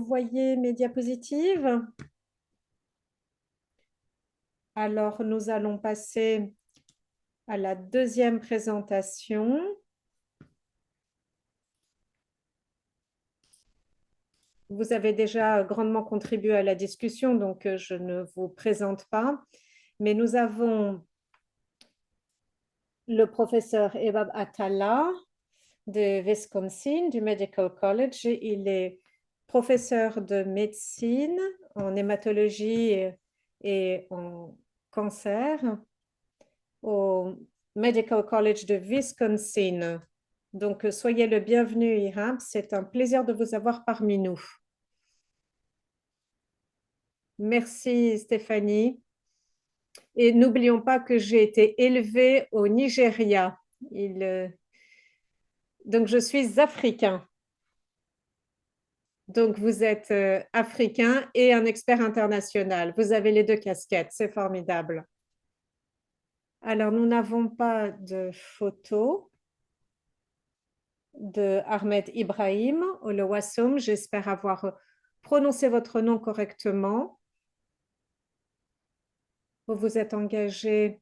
voyez mes diapositives? Alors, nous allons passer à la deuxième présentation. Vous avez déjà grandement contribué à la discussion, donc je ne vous présente pas. Mais nous avons le professeur Ebab Attallah de Wisconsin, du Medical College. Il est professeur de médecine en hématologie et en cancer au Medical College de Wisconsin. Donc, soyez le bienvenu, Hiram. C'est un plaisir de vous avoir parmi nous. Merci, Stéphanie. Et n'oublions pas que j'ai été élevée au Nigeria. Donc, je suis africain. Donc, vous êtes africain et un expert international. Vous avez les deux casquettes. C'est formidable. Alors, nous n'avons pas de photo de Ahmed Ibrahim Olowassoum. J'espère avoir prononcé votre nom correctement. Vous vous êtes engagé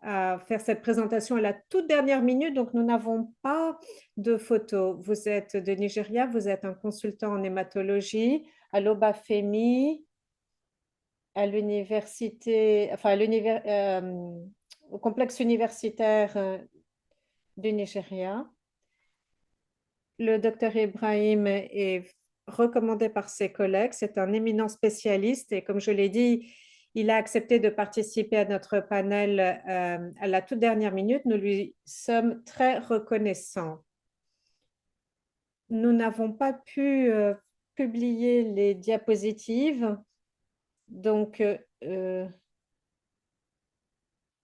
à faire cette présentation à la toute dernière minute, donc nous n'avons pas de photo. Vous êtes de Nigeria, vous êtes un consultant en hématologie à l'Obafemi, à l'université, enfin au complexe universitaire du Nigeria. Le docteur Ibrahim est recommandé par ses collègues. C'est un éminent spécialiste et comme je l'ai dit, il a accepté de participer à notre panel à la toute dernière minute. Nous lui sommes très reconnaissants. Nous n'avons pas pu publier les diapositives. Donc,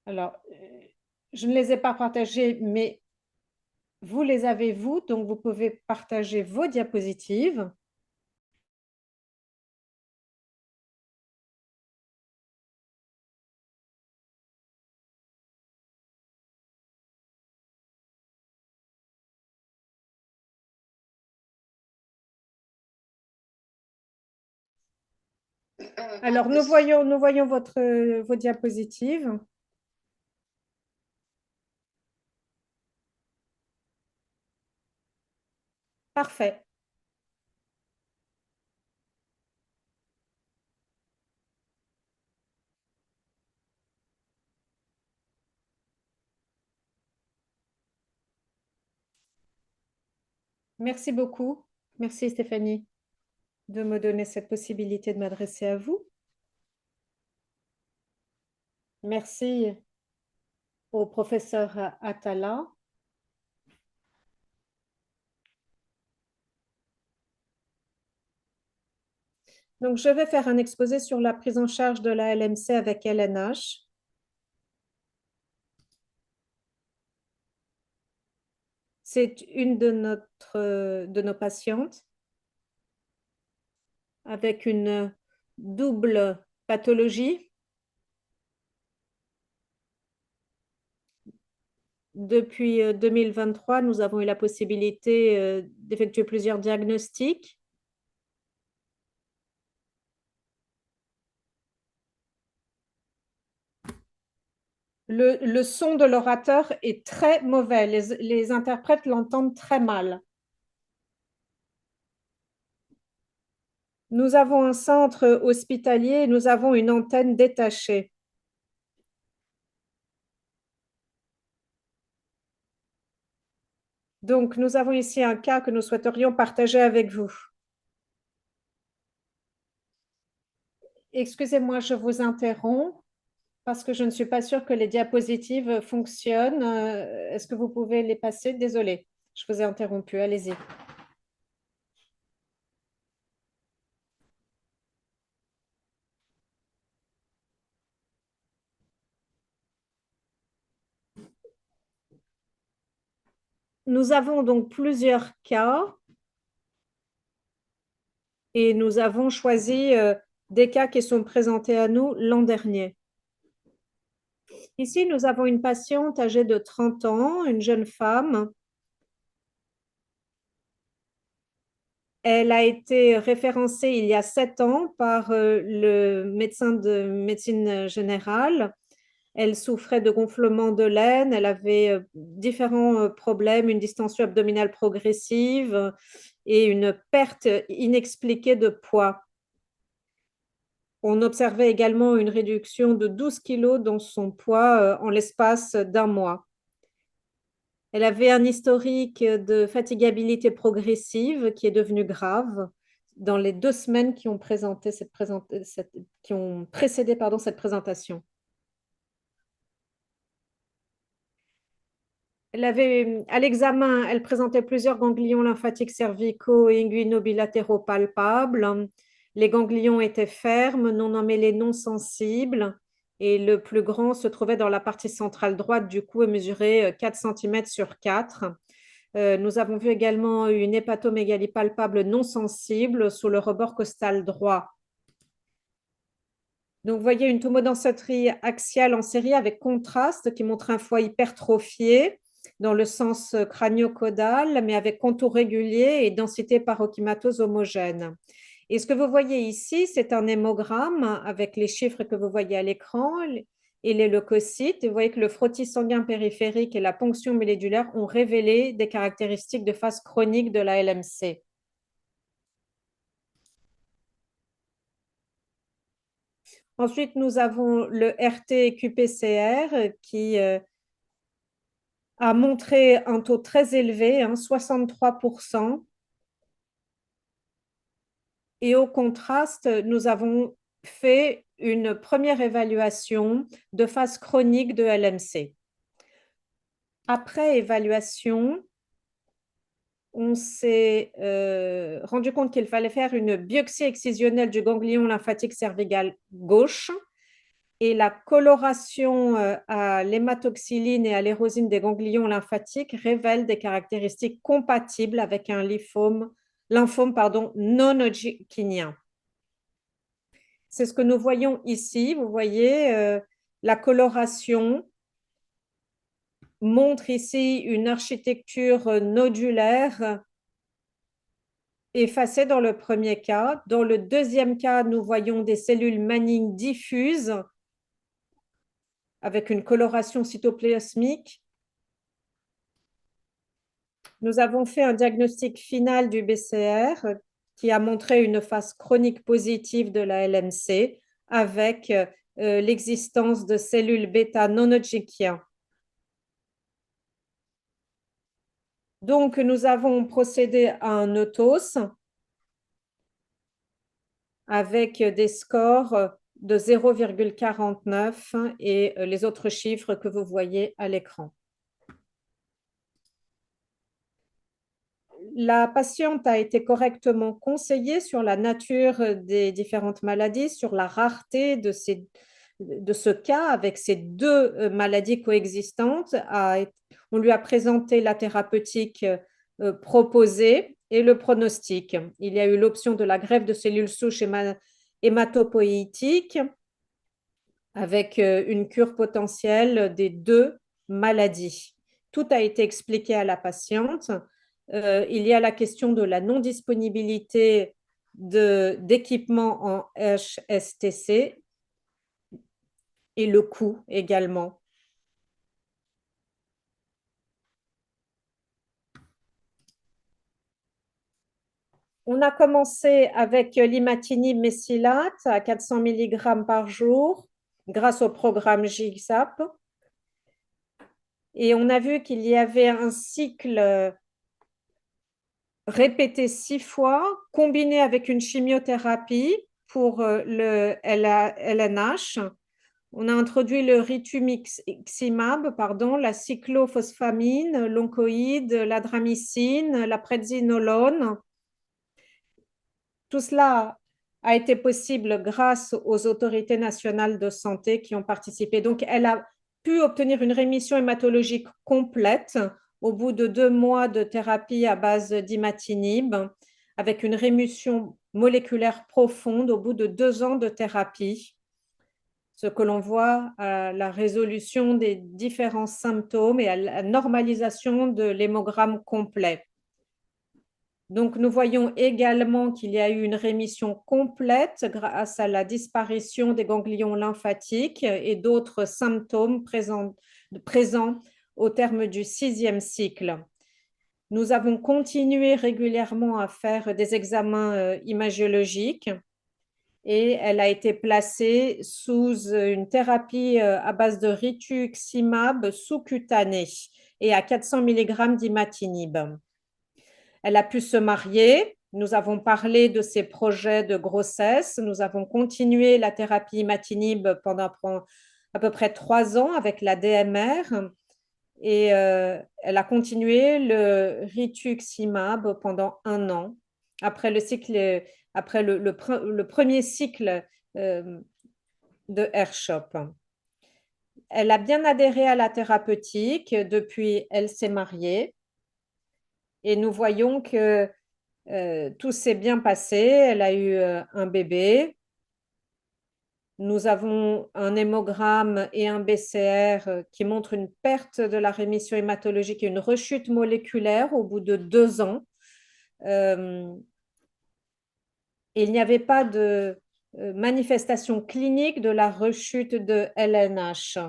alors, je ne les ai pas partagées, mais vous les avez, vous, donc vous pouvez partager vos diapositives. Alors, nous voyons vos diapositives. Parfait. Merci beaucoup. Merci Stéphanie de me donner cette possibilité de m'adresser à vous. Merci au professeur Atala. Donc, je vais faire un exposé sur la prise en charge de la LMC avec LNH. C'est une de nos patientes avec une double pathologie. Depuis 2023, nous avons eu la possibilité d'effectuer plusieurs diagnostics. Le son de l'orateur est très mauvais. Les interprètes l'entendent très mal. Nous avons un centre hospitalier et nous avons une antenne détachée. Donc, nous avons ici un cas que nous souhaiterions partager avec vous. Excusez-moi, je vous interromps parce que je ne suis pas sûre que les diapositives fonctionnent. Est-ce que vous pouvez les passer? Désolée, je vous ai interrompu. Allez-y. Nous avons donc plusieurs cas et nous avons choisi des cas qui sont présentés à nous l'an dernier. Ici, nous avons une patiente âgée de 30 ans, une jeune femme. Elle a été référencée il y a 7 ans par le médecin de médecine générale. Elle souffrait de gonflement de l'aine, elle avait différents problèmes, une distension abdominale progressive et une perte inexpliquée de poids. On observait également une réduction de 12 kilos dans son poids en l'espace d'un mois. Elle avait un historique de fatigabilité progressive qui est devenu grave dans les 2 semaines qui ont précédé cette présentation. À l'examen, elle présentait plusieurs ganglions lymphatiques cervicaux et inguinobilatéraux palpables. Les ganglions étaient fermes, non emmêlés, non sensibles, et le plus grand se trouvait dans la partie centrale droite du cou et mesurait 4 cm sur 4. Nous avons vu également une hépatomégalie palpable non sensible sous le rebord costal droit. Donc, vous voyez une tomodensiterie axiale en série avec contraste qui montre un foie hypertrophié dans le sens crânio-caudal, mais avec contour régulier et densité parenchymatose homogène. Et ce que vous voyez ici, c'est un hémogramme avec les chiffres que vous voyez à l'écran et les leucocytes. Et vous voyez que le frottis sanguin périphérique et la ponction médulaire ont révélé des caractéristiques de phase chronique de la LMC. Ensuite, nous avons le RT-QPCR qui a montré un taux très élevé, 63%. Et au contraste, nous avons fait une première évaluation de phase chronique de LMC. Après évaluation, on s'est rendu compte qu'il fallait faire une biopsie excisionnelle du ganglion lymphatique cervical gauche et la coloration à l'hématoxyline et à l'érosine des ganglions lymphatiques révèle des caractéristiques compatibles avec un lymphome non hodgkinien. C'est ce que nous voyons ici. Vous voyez, la coloration montre ici une architecture nodulaire effacée dans le premier cas. Dans le deuxième cas, nous voyons des cellules malignes diffuses avec une coloration cytoplasmique. Nous avons fait un diagnostic final du BCR qui a montré une phase chronique positive de la LMC avec l'existence de cellules bêta non hodgkiniennes. Donc, nous avons procédé à un EUTOS avec des scores de 0,49 et les autres chiffres que vous voyez à l'écran. La patiente a été correctement conseillée sur la nature des différentes maladies, sur la rareté de ce cas avec ces deux maladies coexistantes. On lui a présenté la thérapeutique proposée et le pronostic. Il y a eu l'option de la greffe de cellules souches hématopoïétiques avec une cure potentielle des deux maladies. Tout a été expliqué à la patiente. Il y a la question de la non-disponibilité d'équipements en HSTC et le coût également. On a commencé avec l'imatinib mesylate à 400 mg par jour grâce au programme GIGSAP. Et on a vu qu'il y avait un cycle répété 6 fois, combiné avec une chimiothérapie pour le LNH. On a introduit le rituximab, la cyclophosphamine, l'oncoïde, la dramycine, la prednisolone. Tout cela a été possible grâce aux autorités nationales de santé qui ont participé. Donc, elle a pu obtenir une rémission hématologique complète au bout de 2 mois de thérapie à base d'imatinib, avec une rémission moléculaire profonde au bout de 2 ans de thérapie. Ce que l'on voit à la résolution des différents symptômes et à la normalisation de l'hémogramme complet. Donc, nous voyons également qu'il y a eu une rémission complète grâce à la disparition des ganglions lymphatiques et d'autres symptômes présents au terme du 6e cycle. Nous avons continué régulièrement à faire des examens imagiologiques et elle a été placée sous une thérapie à base de rituximab sous-cutané et à 400 mg d'imatinib. Elle a pu se marier. Nous avons parlé de ses projets de grossesse. Nous avons continué la thérapie imatinib pendant à peu près 3 ans avec la DMR. Et elle a continué le rituximab pendant 1 an. Après le premier cycle de AirShop. Elle a bien adhéré à la thérapeutique. Depuis, elle s'est mariée. Et nous voyons que tout s'est bien passé. Elle a eu un bébé. Nous avons un hémogramme et un BCR qui montrent une perte de la rémission hématologique et une rechute moléculaire au bout de 2 ans. Il n'y avait pas de manifestation clinique de la rechute de LNH.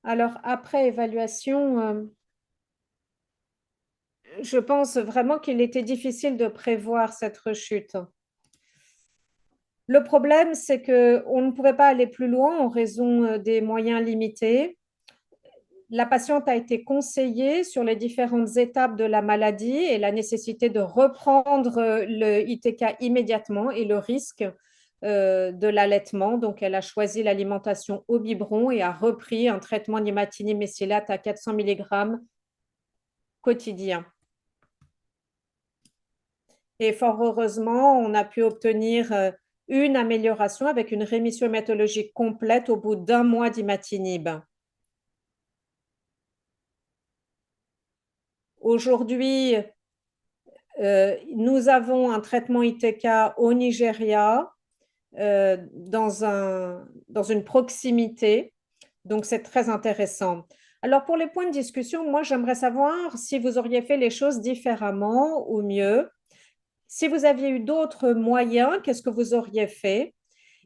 Alors, après évaluation, je pense vraiment qu'il était difficile de prévoir cette rechute. Le problème, c'est qu'on ne pouvait pas aller plus loin en raison des moyens limités. La patiente a été conseillée sur les différentes étapes de la maladie et la nécessité de reprendre le ITK immédiatement et le risque de l'allaitement. Donc, elle a choisi l'alimentation au biberon et a repris un traitement d'imatinib mesylate à 400 mg quotidien. Et fort heureusement, on a pu obtenir une amélioration avec une rémission hématologique complète au bout d'1 mois d'imatinib. Aujourd'hui, nous avons un traitement ITK au Nigeria dans une proximité. Donc, c'est très intéressant. Alors, pour les points de discussion, moi, j'aimerais savoir si vous auriez fait les choses différemment ou mieux. Si vous aviez eu d'autres moyens, qu'est-ce que vous auriez fait?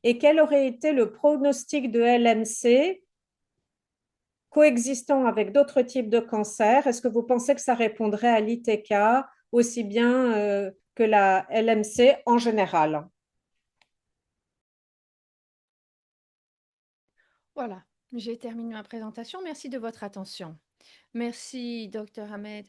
Et quel aurait été le pronostic de LMC coexistant avec d'autres types de cancers? Est-ce que vous pensez que ça répondrait à l'ITK aussi bien que la LMC en général? Voilà, j'ai terminé ma présentation. Merci de votre attention. Merci, docteur Ahmed.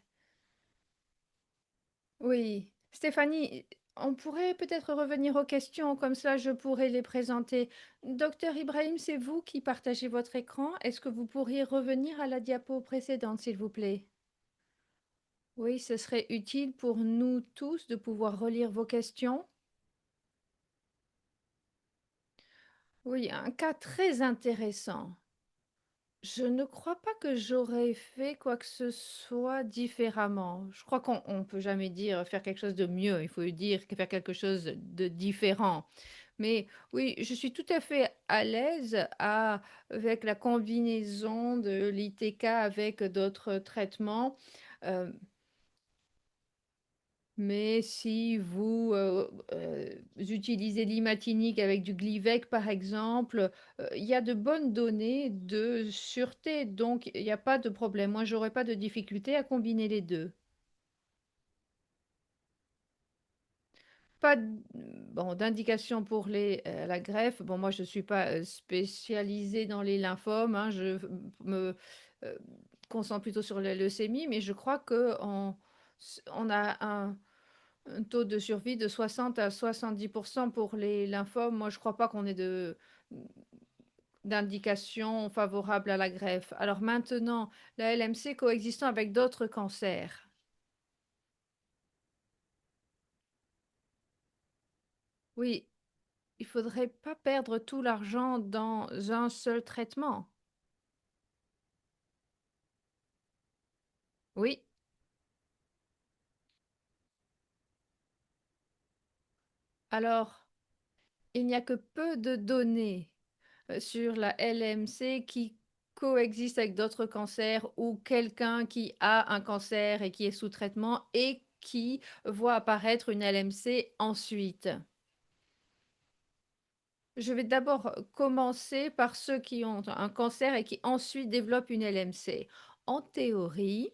Oui, Stéphanie, on pourrait peut-être revenir aux questions, comme ça je pourrais les présenter. Docteur Ibrahim, c'est vous qui partagez votre écran. Est-ce que vous pourriez revenir à la diapo précédente, s'il vous plaît? Oui, ce serait utile pour nous tous de pouvoir relire vos questions. Oui, un cas très intéressant. Je ne crois pas que j'aurais fait quoi que ce soit différemment. Je crois qu'on ne peut jamais dire faire quelque chose de mieux. Il faut dire faire quelque chose de différent. Mais oui, je suis tout à fait à l'aise avec la combinaison de l'ITK avec d'autres traitements. Euh, mais si vous utilisez l'imatinique avec du Glivec, par exemple, il y a de bonnes données de sûreté, donc il n'y a pas de problème. Moi, j'aurais pas de difficulté à combiner les deux. Pas bon, d'indication pour la greffe. Bon, moi, je ne suis pas spécialisée dans les lymphomes, hein, je me euh, concentre plutôt sur la leucémie, mais je crois on a un taux de survie de 60 à 70% pour les lymphomes. Moi, je ne crois pas qu'on ait d'indication favorable à la greffe. Alors maintenant, la LMC coexistant avec d'autres cancers. Oui, il faudrait pas perdre tout l'argent dans un seul traitement. Oui, alors, il n'y a que peu de données sur la LMC qui coexiste avec d'autres cancers ou quelqu'un qui a un cancer et qui est sous traitement et qui voit apparaître une LMC ensuite. Je vais d'abord commencer par ceux qui ont un cancer et qui ensuite développent une LMC. En théorie,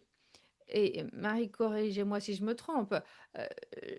et Marie, corrigez-moi si je me trompe,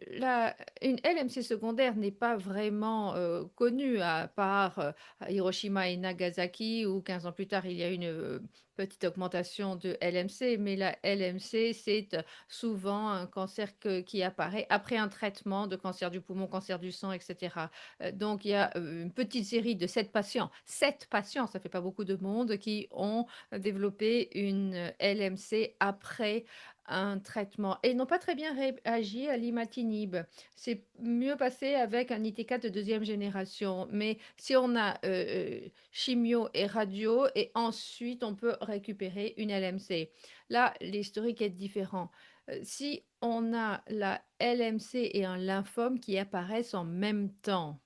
la une LMC secondaire n'est pas vraiment, connue à part, à Hiroshima et Nagasaki où 15 ans plus tard, il y a une, petite augmentation de LMC. Mais la LMC, c'est, souvent un cancer qui apparaît après un traitement de cancer du poumon, cancer du sang et cetera. Donc il y a, une petite série de 7 patients, ça fait pas beaucoup de monde, qui ont développé une, LMC après un traitement et ils n'ont pas très bien réagi à l'imatinib. C'est mieux passé avec un ITK de deuxième génération. Mais si on a chimio et radio, et ensuite on peut récupérer une LMC. Là, l'historique est différent. Si on a la LMC et un lymphome qui apparaissent en même temps,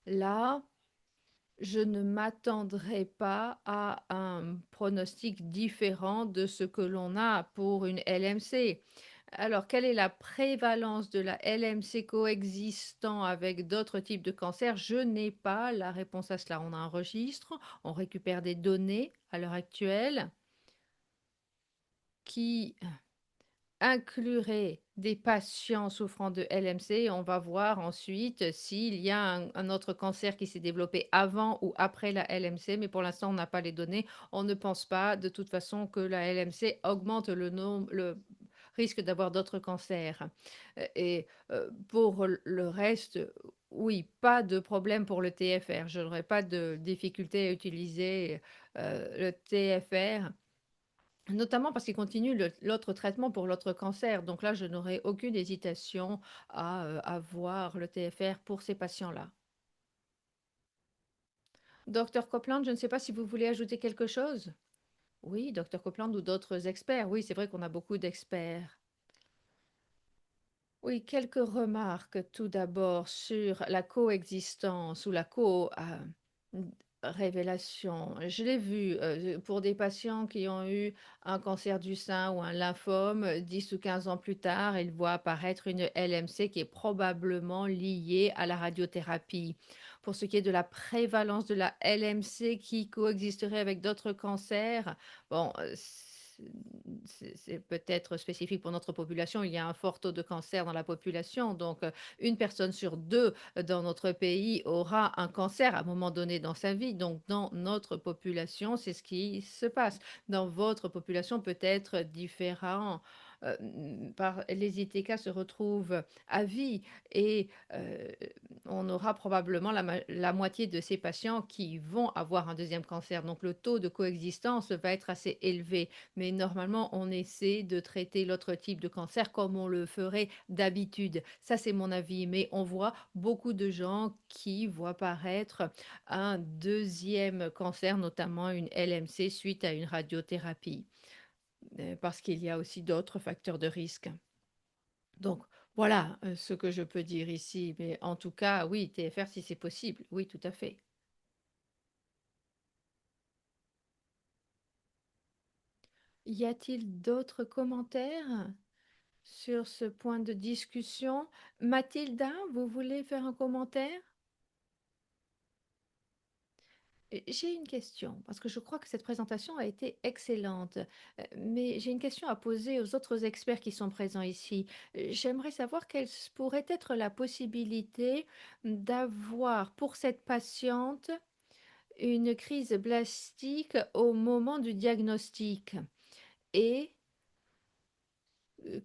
là, je ne m'attendrai pas à un pronostic différent de ce que l'on a pour une LMC. Alors, quelle est la prévalence de la LMC coexistant avec d'autres types de cancers? Je n'ai pas la réponse à cela. On a un registre, on récupère des données à l'heure actuelle qui inclurait des patients souffrant de LMC. On va voir ensuite s'il y a un autre cancer qui s'est développé avant ou après la LMC, mais pour l'instant, on n'a pas les données. On ne pense pas de toute façon que la LMC augmente le risque d'avoir d'autres cancers. Et pour le reste, oui, pas de problème pour le TFR. Je n'aurais pas de difficulté à utiliser le TFR. Notamment parce qu'il continue l'autre traitement pour l'autre cancer. Donc là, je n'aurais aucune hésitation à avoir le TFR pour ces patients-là. Docteur Copeland, je ne sais pas si vous voulez ajouter quelque chose. Oui, docteur Copeland ou d'autres experts. Oui, c'est vrai qu'on a beaucoup d'experts. Oui, quelques remarques tout d'abord sur la coexistence ou la révélation. Je l'ai vu pour des patients qui ont eu un cancer du sein ou un lymphome, 10 ou 15 ans plus tard, ils voient apparaître une LMC qui est probablement liée à la radiothérapie. Pour ce qui est de la prévalence de la LMC qui coexisterait avec d'autres cancers, bon, c'est peut-être spécifique pour notre population. Il y a un fort taux de cancer dans la population. Donc, une personne sur deux dans notre pays aura un cancer à un moment donné dans sa vie. Donc, dans notre population, c'est ce qui se passe. Dans votre population, peut-être différent. Les ITK se retrouvent à vie et on aura probablement la moitié de ces patients qui vont avoir un deuxième cancer. Donc le taux de coexistence va être assez élevé. Mais normalement, on essaie de traiter l'autre type de cancer comme on le ferait d'habitude. Ça, c'est mon avis. Mais on voit beaucoup de gens qui voient apparaître un deuxième cancer, notamment une LMC suite à une radiothérapie, parce qu'il y a aussi d'autres facteurs de risque. Donc voilà ce que je peux dire ici. Mais en tout cas, oui, TFR si c'est possible. Oui, tout à fait. Y a-t-il d'autres commentaires sur ce point de discussion? Mathilda, vous voulez faire un commentaire? J'ai une question, parce que je crois que cette présentation a été excellente, mais j'ai une question à poser aux autres experts qui sont présents ici. J'aimerais savoir quelle pourrait être la possibilité d'avoir pour cette patiente une crise blastique au moment du diagnostic et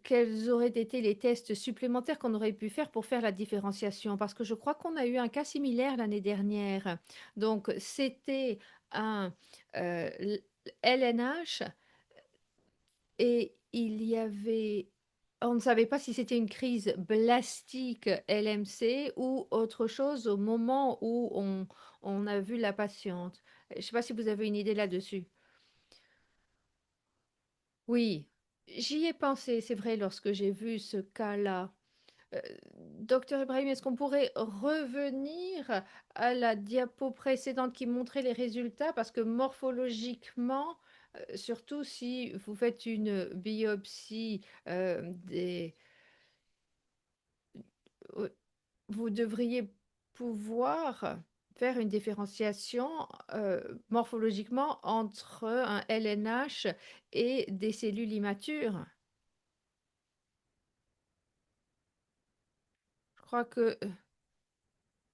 quels auraient été les tests supplémentaires qu'on aurait pu faire pour faire la différenciation? Parce que je crois qu'on a eu un cas similaire l'année dernière. Donc, c'était un LNH et il y avait... On ne savait pas si c'était une crise blastique LMC ou autre chose au moment où on a vu la patiente. Je ne sais pas si vous avez une idée là-dessus. Oui, j'y ai pensé, c'est vrai, lorsque j'ai vu ce cas-là. Heu, Docteur Ibrahim, est-ce qu'on pourrait revenir à la diapo précédente qui montrait les résultats? Parce que morphologiquement, surtout si vous faites une biopsie, des heu, vous devriez pouvoir faire une différenciation, morphologiquement entre un LNH et des cellules immatures. Je crois que,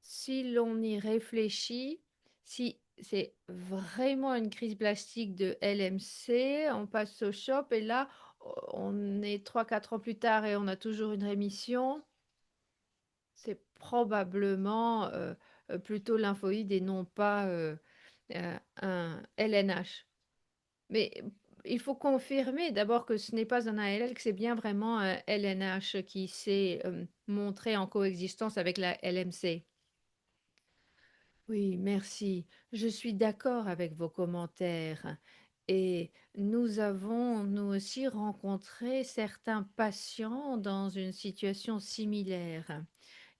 si l'on y réfléchit, si c'est vraiment une crise plastique de LMC, on passe au CHOP et là, on est 3 4 ans plus tard et on a toujours une rémission, c'est probablement, plutôt lymphoïde et non pas, un LNH. Mais il faut confirmer d'abord que ce n'est pas un ALL, que c'est bien vraiment un LNH qui s'est, montré en coexistence avec la LMC. Oui, merci. Je suis d'accord avec vos commentaires. Et nous avons, nous aussi, rencontré certains patients dans une situation similaire.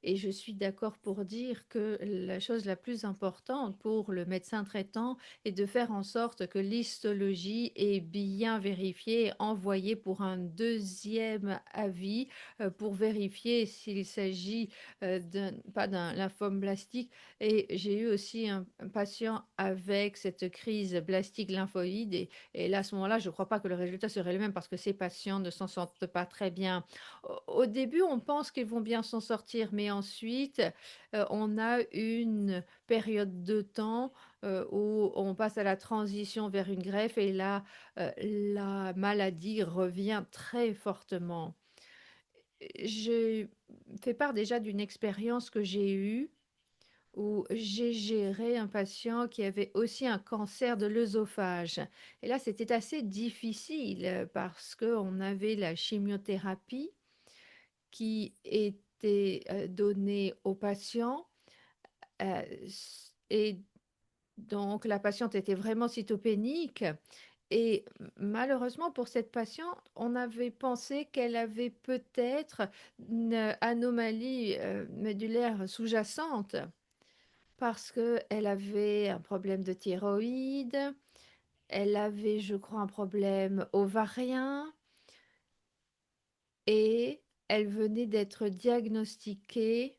Et je suis d'accord pour dire que la chose la plus importante pour le médecin traitant est de faire en sorte que l'histologie est bien vérifiée et envoyée pour un deuxième avis pour vérifier s'il s'agit pas d'un lymphome blastique. Et j'ai eu aussi un patient avec cette crise blastique lymphoïde. Et là, à ce moment-là, je ne crois pas que le résultat serait le même parce que ces patients ne s'en sortent pas très bien. Au début, on pense qu'ils vont bien s'en sortir, mais ensuite, on a une période de temps, où on passe à la transition vers une greffe et là, la maladie revient très fortement. J'ai fait part déjà d'une expérience que j'ai eue où j'ai géré un patient qui avait aussi un cancer de l'œsophage et là, c'était assez difficile, parce qu'on avait la chimiothérapie qui était, donnée aux patients, et donc la patiente était vraiment cytopénique et malheureusement pour cette patiente, on avait pensé qu'elle avait peut-être une anomalie, médulaire sous-jacente parce qu'elle avait un problème de thyroïde, elle avait, je crois, un problème ovarien et elle venait d'être diagnostiquée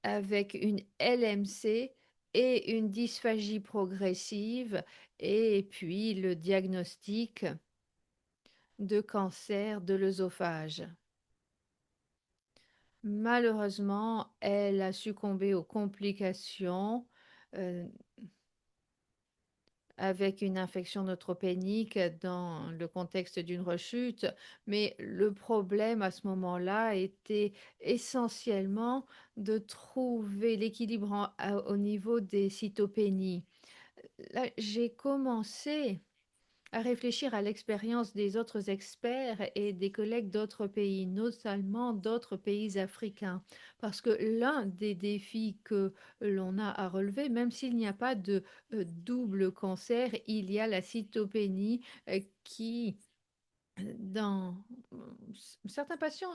avec une LMC et une dysphagie progressive et puis le diagnostic de cancer de l'œsophage. Malheureusement, elle a succombé aux complications, heu, avec une infection neutropénique dans le contexte d'une rechute, mais le problème à ce moment-là était essentiellement de trouver l'équilibre au niveau des cytopénies. Là, j'ai commencé à réfléchir à l'expérience des autres experts et des collègues d'autres pays, notamment d'autres pays africains. Parce que l'un des défis que l'on a à relever, même s'il n'y a pas de double cancer, il y a la cytopénie qui, dans certains patients,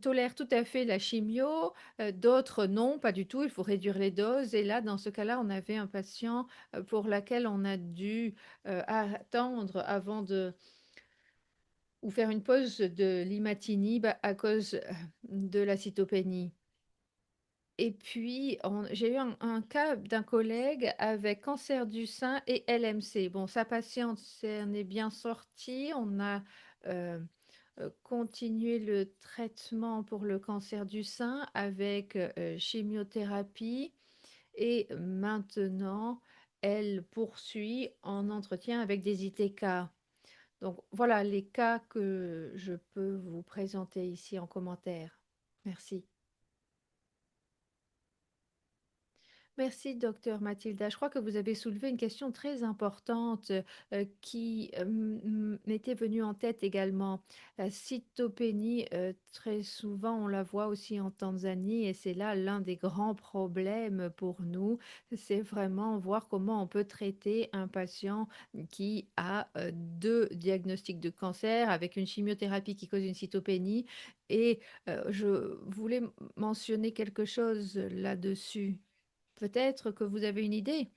tolèrent tout à fait la chimio, d'autres non, pas du tout, il faut réduire les doses et là, dans ce cas-là, on avait un patient, pour laquelle on a dû, attendre avant de ou faire une pause de l'imatinib à cause, de la cytopénie. Et puis on j'ai eu un cas d'un collègue avec cancer du sein et LMC. Bon, sa patiente s'en est bien sortie, on a, continué le traitement pour le cancer du sein avec, chimiothérapie et maintenant elle poursuit en entretien avec des ITK. Donc voilà les cas que je peux vous présenter ici en commentaire. Merci. Merci, docteur Mathilda. Je crois que vous avez soulevé une question très importante qui m'était venue en tête également. La cytopénie, très souvent, on la voit aussi en Tanzanie et c'est là l'un des grands problèmes pour nous. C'est vraiment voir comment on peut traiter un patient qui a deux diagnostics de cancer avec une chimiothérapie qui cause une cytopénie. Et je voulais mentionner quelque chose là-dessus. Peut-être que vous avez une idée?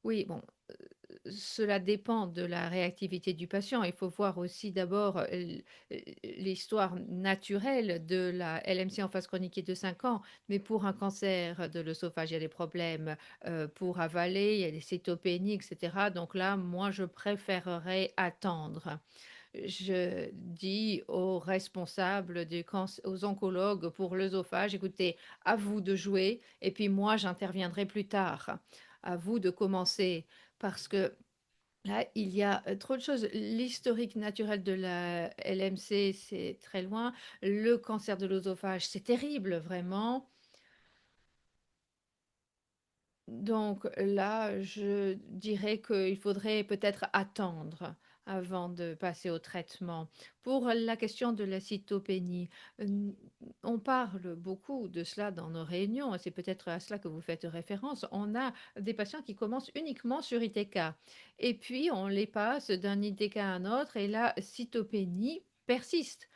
Oui, bon, cela dépend de la réactivité du patient. Il faut voir aussi d'abord l'histoire naturelle de la LMC en phase chronique qui est de 5 ans. Mais pour un cancer de l'œsophage, il y a des problèmes pour avaler, il y a des cytopénies, etc. Donc là, moi, je préférerais attendre. Je dis aux responsables aux oncologues pour l'œsophage, écoutez, à vous de jouer, et puis moi, j'interviendrai plus tard. À vous de commencer, parce que là, il y a trop de choses. L'historique naturel de la LMC, c'est très loin. Le cancer de l'œsophage, c'est terrible, vraiment. Donc là, je dirais qu'il faudrait peut-être attendre avant de passer au traitement. Pour la question de la cytopénie, n- on parle beaucoup de cela dans nos réunions, et c'est peut-être à cela que vous faites référence. On a des patients qui commencent uniquement sur ITK, et puis on les passe d'un ITK à un autre, et la cytopénie persiste.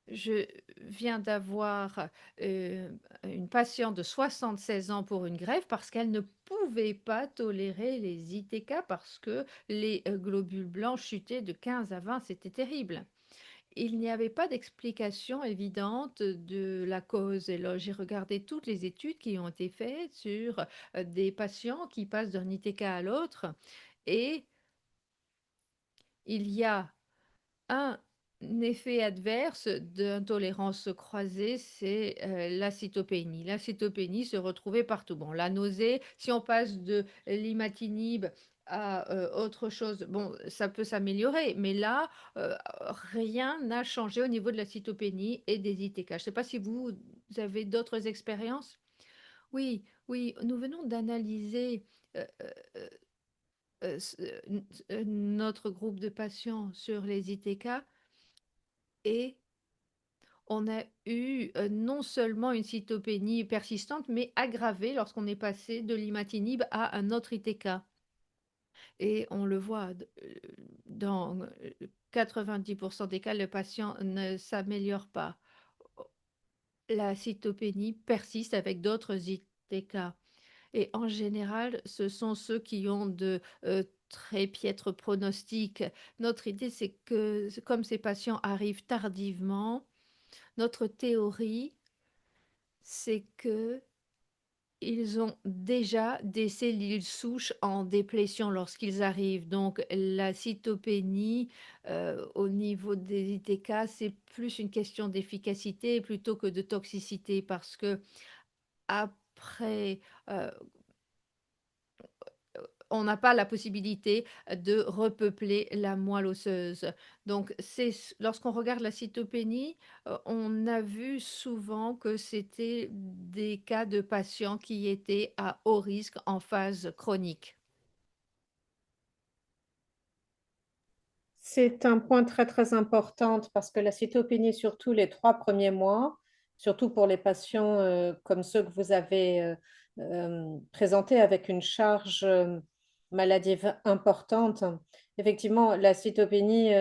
Je viens d'avoir une patiente de 76 ans pour une greffe parce qu'elle ne pouvait pas tolérer les ITK parce que les globules blancs chutaient de 15 à 20, c'était terrible. Il n'y avait pas d'explication évidente de la cause. Et là, j'ai regardé toutes les études qui ont été faites sur des patients qui passent d'un ITK à l'autre et il y a un effet adverse d'intolérance croisée, c'est la cytopénie. La cytopénie se retrouvait partout. Bon, la nausée, si on passe de l'imatinib à autre chose, bon, ça peut s'améliorer, mais là, rien n'a changé au niveau de la cytopénie et des ITK. Je ne sais pas si vous avez d'autres expériences. Oui, oui, nous venons d'analyser euh, euh, notre groupe de patients sur les ITK et on a eu non seulement une cytopénie persistante, mais aggravée lorsqu'on est passé de l'imatinib à un autre ITK. Et on le voit dans 90% des cas, le patient ne s'améliore pas. La cytopénie persiste avec d'autres ITK. Et en général, ce sont ceux qui ont de très piètres pronostics. Notre idée, c'est que comme ces patients arrivent tardivement, notre théorie, c'est que ils ont déjà des cellules souches en déplétion lorsqu'ils arrivent. Donc la cytopénie, au niveau des ITK, c'est plus une question d'efficacité plutôt que de toxicité parce qu'après, heu on n'a pas la possibilité de repeupler la moelle osseuse. Donc, lorsqu'on regarde la cytopénie, on a vu souvent que c'était des cas de patients qui étaient à haut risque en phase chronique. C'est un point très, très important parce que la cytopénie, surtout les 3 premiers mois, surtout pour les patients comme ceux que vous avez présentés avec une charge maladive importante, effectivement, la cytopénie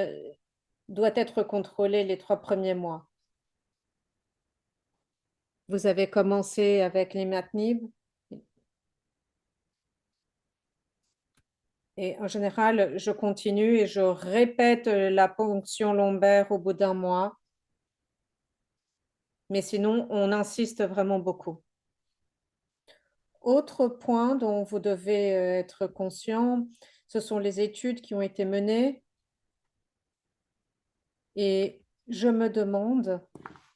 doit être contrôlée les 3 premiers mois. Vous avez commencé avec l'imatinib et en général, je continue et je répète la ponction lombaire au bout d'un mois. Mais sinon, on insiste vraiment beaucoup. Autre point dont vous devez être conscient, ce sont les études qui ont été menées et je me demande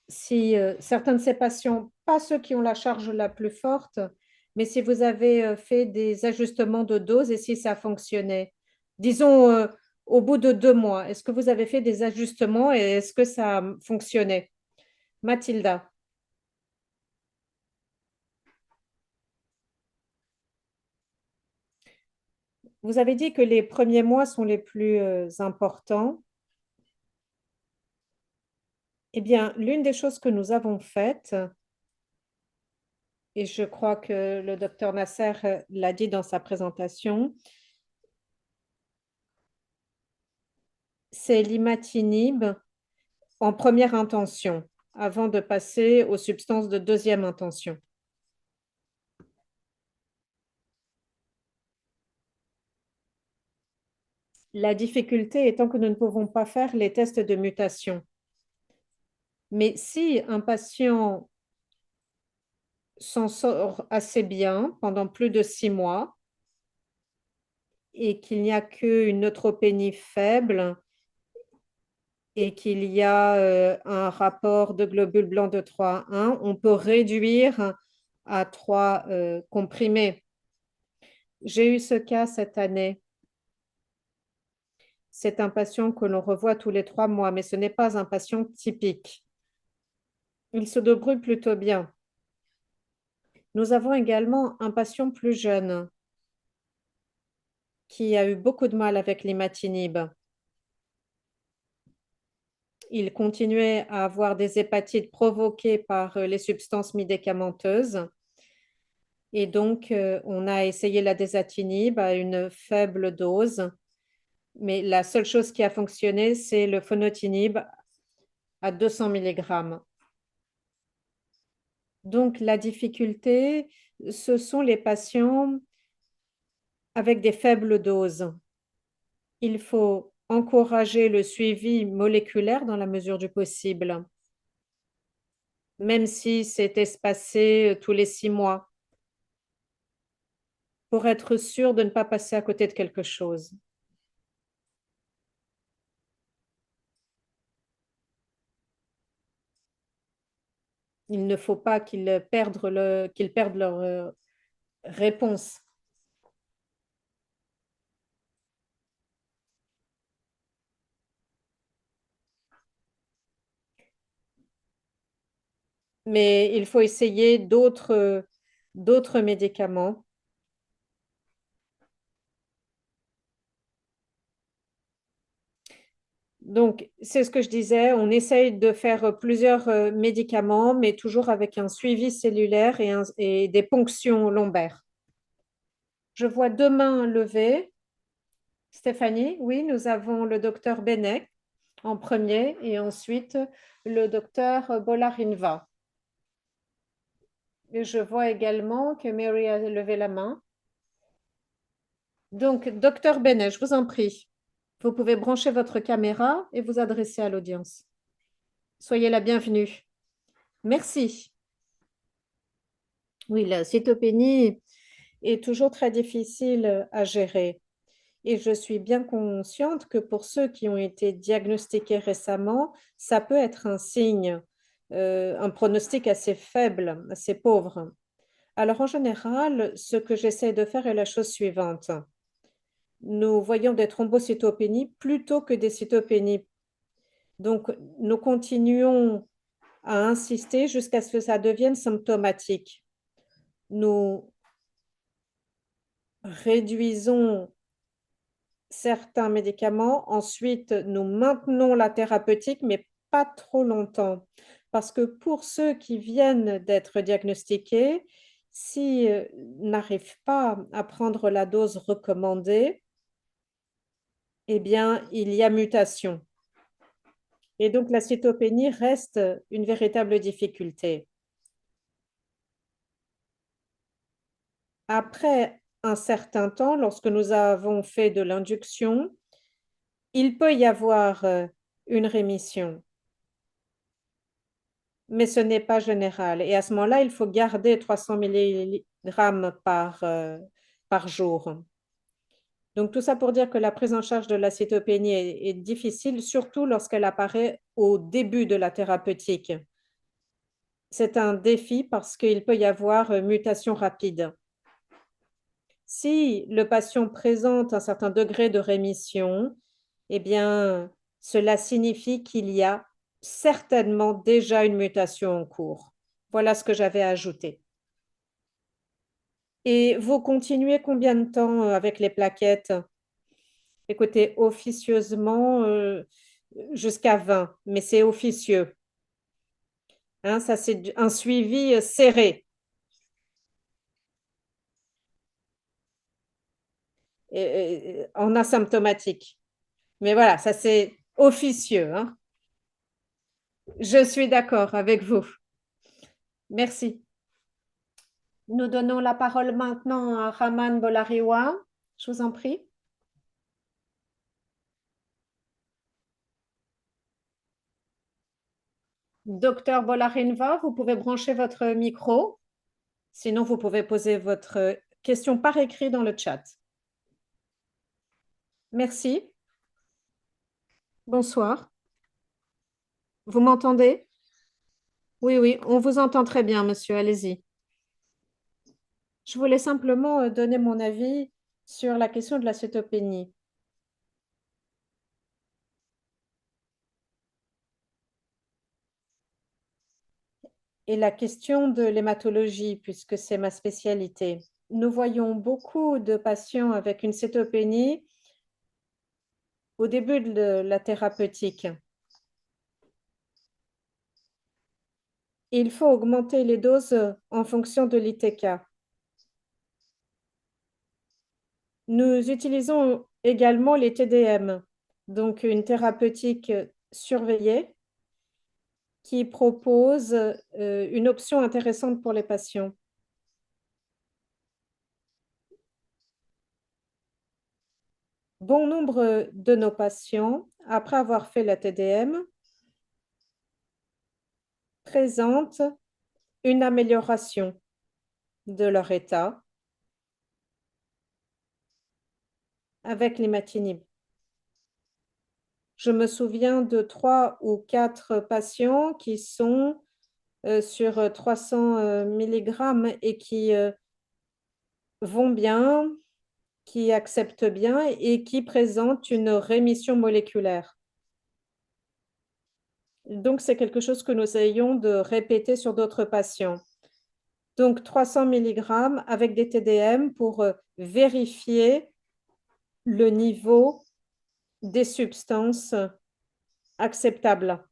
si certains de ces patients, pas ceux qui ont la charge la plus forte, mais si vous avez fait des ajustements de dose et si ça fonctionnait. Disons, au bout de 2 mois, est-ce que vous avez fait des ajustements et est-ce que ça fonctionnait? Mathilda. Vous avez dit que les premiers mois sont les plus importants. Eh bien, l'une des choses que nous avons faites, et je crois que le docteur Nasser l'a dit dans sa présentation, c'est l'imatinib en première intention, avant de passer aux substances de deuxième intention. La difficulté étant que nous ne pouvons pas faire les tests de mutation. Mais si un patient s'en sort assez bien pendant plus de 6 mois et qu'il n'y a qu'une neutropénie faible et qu'il y a un rapport de globules blancs de 3 à 1, on peut réduire à 3 comprimés. J'ai eu ce cas cette année. C'est un patient que l'on revoit tous les 3 mois, mais ce n'est pas un patient typique. Il se débrouille plutôt bien. Nous avons également un patient plus jeune qui a eu beaucoup de mal avec l'imatinib. Il continuait à avoir des hépatites provoquées par les substances médicamenteuses. Et donc, on a essayé la désatinib à une faible dose. Mais la seule chose qui a fonctionné, c'est le phonotinib à 200 mg. Donc, la difficulté, ce sont les patients avec des faibles doses. Il faut encourager le suivi moléculaire dans la mesure du possible, même si c'est espacé tous les 6 mois, pour être sûr de ne pas passer à côté de quelque chose. Il ne faut pas qu'ils perdent leur réponse. Mais il faut essayer d'autres médicaments. Donc, c'est ce que je disais, on essaye de faire plusieurs médicaments, mais toujours avec un suivi cellulaire et des ponctions lombaires. Je vois deux mains levées. Stéphanie, oui, nous avons le docteur Benek en premier et ensuite le docteur Bolarinva. Et je vois également que Mary a levé la main. Donc, docteur Benek, je vous en prie, vous pouvez brancher votre caméra et vous adresser à l'audience. Soyez la bienvenue. Merci. Oui, la cytopénie est toujours très difficile à gérer. Et je suis bien consciente que pour ceux qui ont été diagnostiqués récemment, ça peut être un signe, un pronostic assez faible, assez pauvre. Alors en général, ce que j'essaie de faire est la chose suivante. Nous voyons des thrombocytopénies plutôt que des cytopénies. Donc, nous continuons à insister jusqu'à ce que ça devienne symptomatique. Nous réduisons certains médicaments. Ensuite, nous maintenons la thérapeutique, mais pas trop longtemps. Parce que pour ceux qui viennent d'être diagnostiqués, s'ils n'arrivent pas à prendre la dose recommandée, eh bien, il y a mutation. Et donc, la cytopénie reste une véritable difficulté. Après un certain temps, lorsque nous avons fait de l'induction, il peut y avoir une rémission, mais ce n'est pas général. Et à ce moment-là, il faut garder 300 mg par jour. Donc, tout ça pour dire que la prise en charge de la cytopénie est difficile, surtout lorsqu'elle apparaît au début de la thérapeutique. C'est un défi parce qu'il peut y avoir mutation rapide. Si le patient présente un certain degré de rémission, eh bien, cela signifie qu'il y a certainement déjà une mutation en cours. Voilà ce que j'avais à ajouter. Et vous continuez combien de temps avec les plaquettes? Écoutez, officieusement, jusqu'à 20, mais c'est officieux. Hein, ça, c'est un suivi serré en asymptomatique. Mais voilà, ça, c'est officieux, hein. Je suis d'accord avec vous. Merci. Nous donnons la parole maintenant à Raman Bolariwa. Je vous en prie. Docteur Bolarinva, vous pouvez brancher votre micro. Sinon, vous pouvez poser votre question par écrit dans le chat. Merci. Bonsoir. Vous m'entendez? Oui, oui, on vous entend très bien, monsieur. Allez-y. Je voulais simplement donner mon avis sur la question de la cétopénie. Et la question de l'hématologie, puisque c'est ma spécialité. Nous voyons beaucoup de patients avec une cétopénie au début de la thérapeutique. Il faut augmenter les doses en fonction de l'ITK. Nous utilisons également les TDM, donc une thérapeutique surveillée qui propose une option intéressante pour les patients. Bon nombre de nos patients, après avoir fait la TDM, présentent une amélioration de leur état avec l'imatinib. Je me souviens de 3 ou 4 patients qui sont sur 300 mg et qui vont bien, qui acceptent bien et qui présentent une rémission moléculaire. Donc, c'est quelque chose que nous essayons de répéter sur d'autres patients. Donc, 300 mg avec des TDM pour vérifier le niveau des substances acceptables.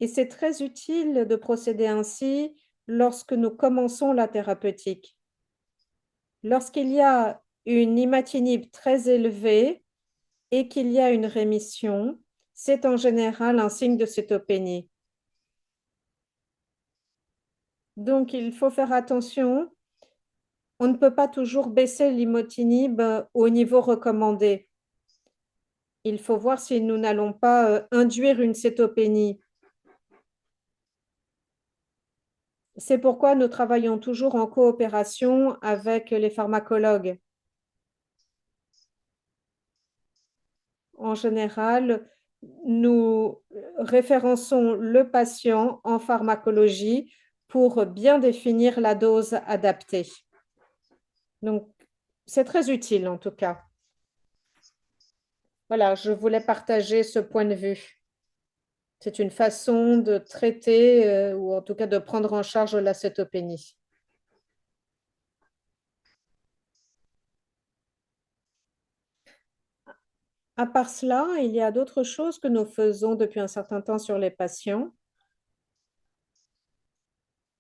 Et c'est très utile de procéder ainsi lorsque nous commençons la thérapeutique. Lorsqu'il y a une imatinib très élevée et qu'il y a une rémission, c'est en général un signe de cétopénie. Donc, il faut faire attention. On ne peut pas toujours baisser l'imotinib au niveau recommandé. Il faut voir si nous n'allons pas induire une cétopénie. C'est pourquoi nous travaillons toujours en coopération avec les pharmacologues. En général, nous référençons le patient en pharmacologie pour bien définir la dose adaptée. Donc, c'est très utile en tout cas. Voilà, je voulais partager ce point de vue. C'est une façon de traiter ou en tout cas de prendre en charge la cétopénie. À part cela, il y a d'autres choses que nous faisons depuis un certain temps sur les patients.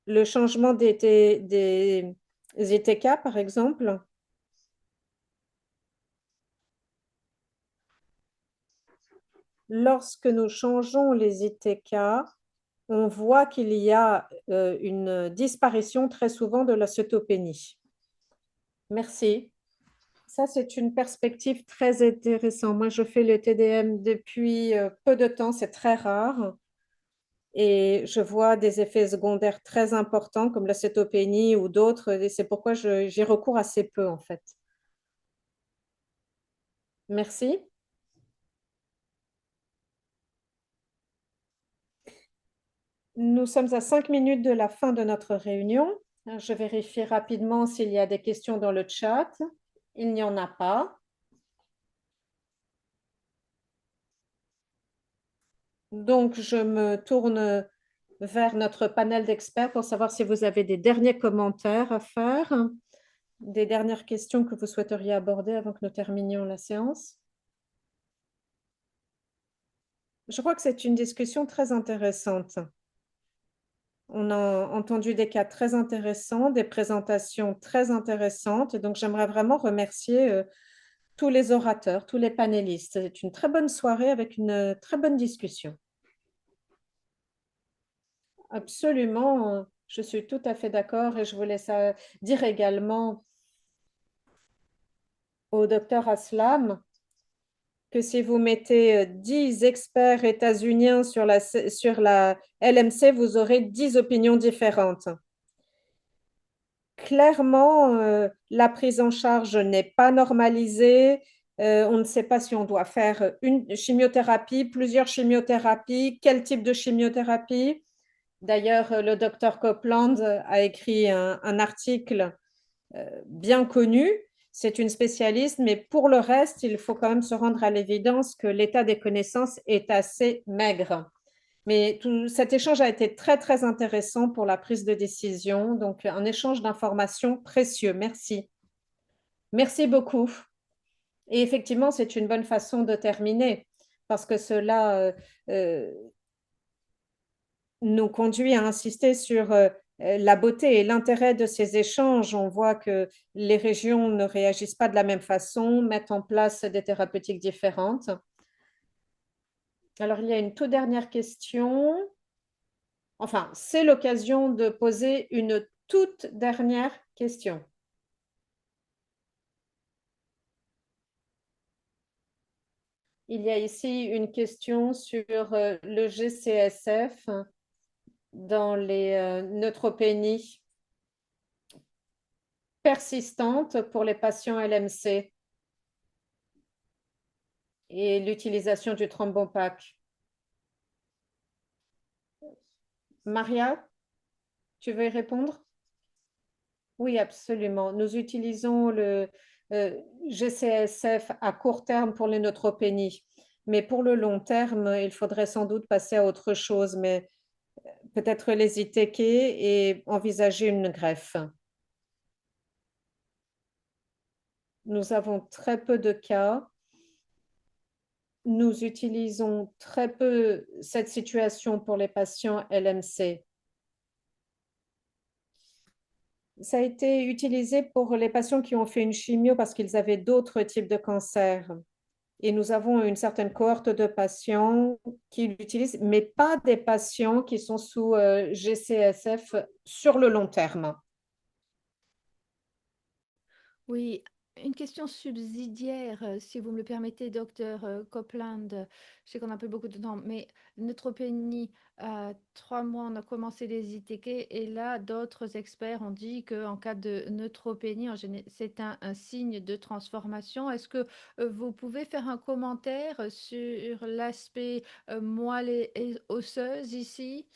Le changement des ITK, par exemple. Lorsque nous changeons les ITK, on voit qu'il y a une disparition très souvent de la cétopénie. Merci. Ça, c'est une perspective très intéressante. Moi, je fais le TDM depuis peu de temps, c'est très rare. Et je vois des effets secondaires très importants comme la cétopénie ou d'autres. Et c'est pourquoi j'y recours assez peu, en fait. Merci. Nous sommes à 5 minutes de la fin de notre réunion. Je vérifie rapidement s'il y a des questions dans le chat. Il n'y en a pas. Donc, je me tourne vers notre panel d'experts pour savoir si vous avez des derniers commentaires à faire, des dernières questions que vous souhaiteriez aborder avant que nous terminions la séance. Je crois que c'est une discussion très intéressante. On a entendu des cas très intéressants, des présentations très intéressantes, et donc j'aimerais vraiment remercier tous les orateurs, tous les panélistes. C'est une très bonne soirée avec une très bonne discussion. Absolument, je suis tout à fait d'accord et je voulais dire également au docteur Aslam que si vous mettez 10 experts états-uniens sur la LMC, vous aurez 10 opinions différentes. Clairement, la prise en charge n'est pas normalisée. On ne sait pas si on doit faire une chimiothérapie, plusieurs chimiothérapies, quel type de chimiothérapie. D'ailleurs, le docteur Copeland a écrit un article bien connue. C'est une spécialiste, mais pour le reste, il faut quand même se rendre à l'évidence que l'état des connaissances est assez maigre. Mais tout cet échange a été très, très intéressant pour la prise de décision. Donc, un échange d'informations précieux. Merci. Merci beaucoup. Et effectivement, c'est une bonne façon de terminer parce que cela euh, nous conduit à insister sur la beauté et l'intérêt de ces échanges. On voit que les régions ne réagissent pas de la même façon, mettent en place des thérapeutiques différentes. Alors, il y a une toute dernière question. Enfin, c'est l'occasion de poser une toute dernière question. Il y a ici une question sur le GCSF dans les neutropénies persistantes pour les patients LMC et l'utilisation du thrombopaque. Maria, tu veux y répondre? Oui, absolument. Nous utilisons le GCSF à court terme pour les neutropénies, mais pour le long terme, il faudrait sans doute passer à autre chose, mais peut-être les ITK et envisager une greffe. Nous avons très peu de cas. Nous utilisons très peu cette situation pour les patients LMC. Ça a été utilisé pour les patients qui ont fait une chimio parce qu'ils avaient d'autres types de cancers. Et nous avons une certaine cohorte de patients qui l'utilisent, mais pas des patients qui sont sous GCSF sur le long terme. Oui, une question subsidiaire, si vous me le permettez, docteur Copeland. Je sais qu'on n'a plus beaucoup de temps, mais neutropénie, à 3 mois, on a commencé les ITK et là, d'autres experts ont dit qu'en cas de neutropénie, c'est un signe de transformation. Est-ce que vous pouvez faire un commentaire sur l'aspect moelle et osseuse ici,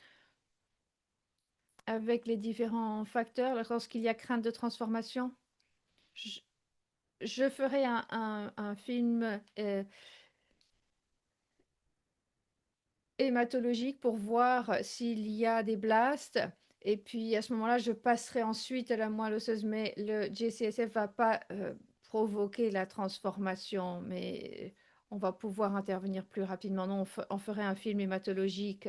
avec les différents facteurs, lorsqu'il y a crainte de transformation? Je ferai un film hématologique pour voir s'il y a des blasts. Et puis à ce moment-là, je passerai ensuite à la moelle osseuse, mais le GCSF va pas provoquer la transformation, mais on va pouvoir intervenir plus rapidement. Non, on ferait un film hématologique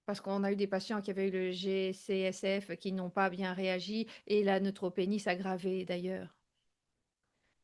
parce qu'on a eu des patients qui avaient eu le GCSF qui n'ont pas bien réagi et la neutropénie s'aggravait d'ailleurs.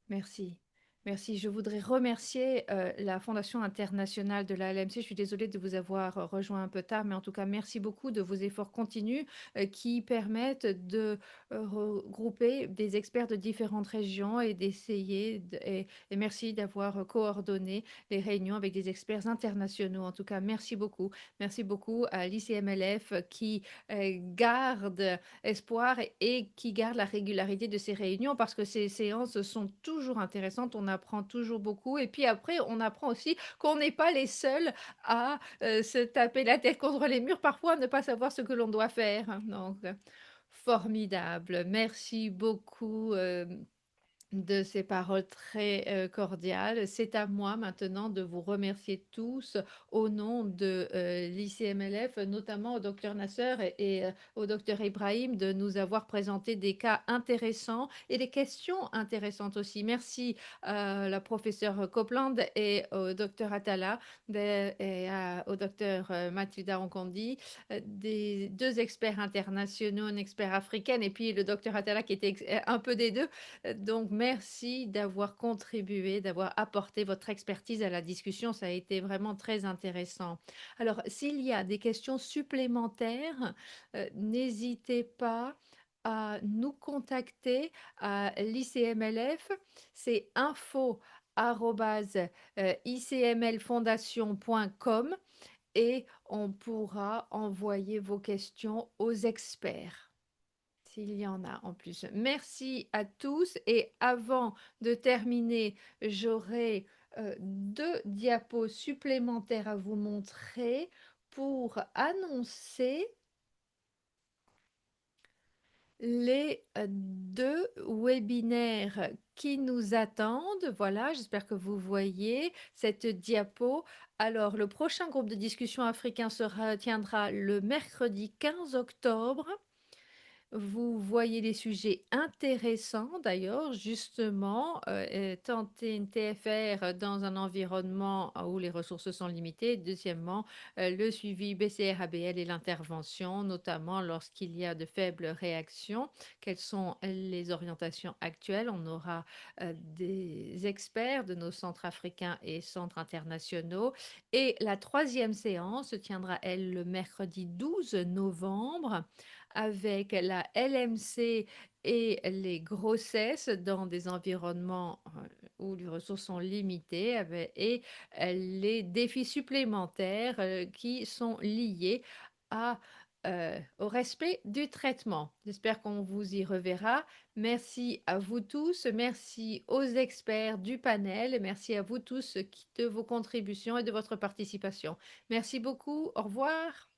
Merci. Merci. Je voudrais remercier la Fondation internationale de la LMC. Je suis désolée de vous avoir rejoint un peu tard, mais en tout cas, merci beaucoup de vos efforts continus qui permettent de regrouper des experts de différentes régions et et merci d'avoir coordonné les réunions avec des experts internationaux. En tout cas, merci beaucoup. Merci beaucoup à l'ICMLF qui garde espoir et qui garde la régularité de ces réunions parce que ces séances sont toujours intéressantes, on apprend toujours beaucoup et puis après on apprend aussi qu'on n'est pas les seuls à se taper la tête contre les murs, parfois ne pas savoir ce que l'on doit faire. Donc, formidable. Merci beaucoup, de ces paroles très, cordiales. C'est à moi maintenant de vous remercier tous au nom de, l'ICMLF, notamment au docteur Nasser et au docteur Ibrahim de nous avoir présenté des cas intéressants et des questions intéressantes aussi. Merci à la professeure Copeland et au docteur Atala au docteur, Mathilda Roncondi, des 2 experts internationaux, un expert africaine et puis le docteur Atala qui était un peu des 2. Donc merci d'avoir contribué, d'avoir apporté votre expertise à la discussion. Ça a été vraiment très intéressant. Alors, s'il y a des questions supplémentaires, n'hésitez pas à nous contacter à l'ICMLF. C'est info@icmlfondation.com et on pourra envoyer vos questions aux experts. S'il y en a en plus. Merci à tous et avant de terminer, j'aurai, 2 diapos supplémentaires à vous montrer pour annoncer les, 2 webinaires qui nous attendent. Voilà, j'espère que vous voyez cette diapo. Alors le prochain groupe de discussion africain sera tiendra le mercredi 15 octobre. Vous voyez des sujets intéressants d'ailleurs, justement, tenter une TFR dans un environnement où les ressources sont limitées. Deuxièmement, le suivi BCR-ABL et l'intervention, notamment lorsqu'il y a de faibles réactions. Quelles sont les orientations actuelles? On aura des experts de nos centres africains et centres internationaux. Et la troisième séance se tiendra, elle, le mercredi 12 novembre avec la LMC et les grossesses dans des environnements où les ressources sont limitées et les défis supplémentaires qui sont liés au respect du traitement. J'espère qu'on vous y reverra. Merci à vous tous, merci aux experts du panel, merci à vous tous de vos contributions et de votre participation. Merci beaucoup, au revoir.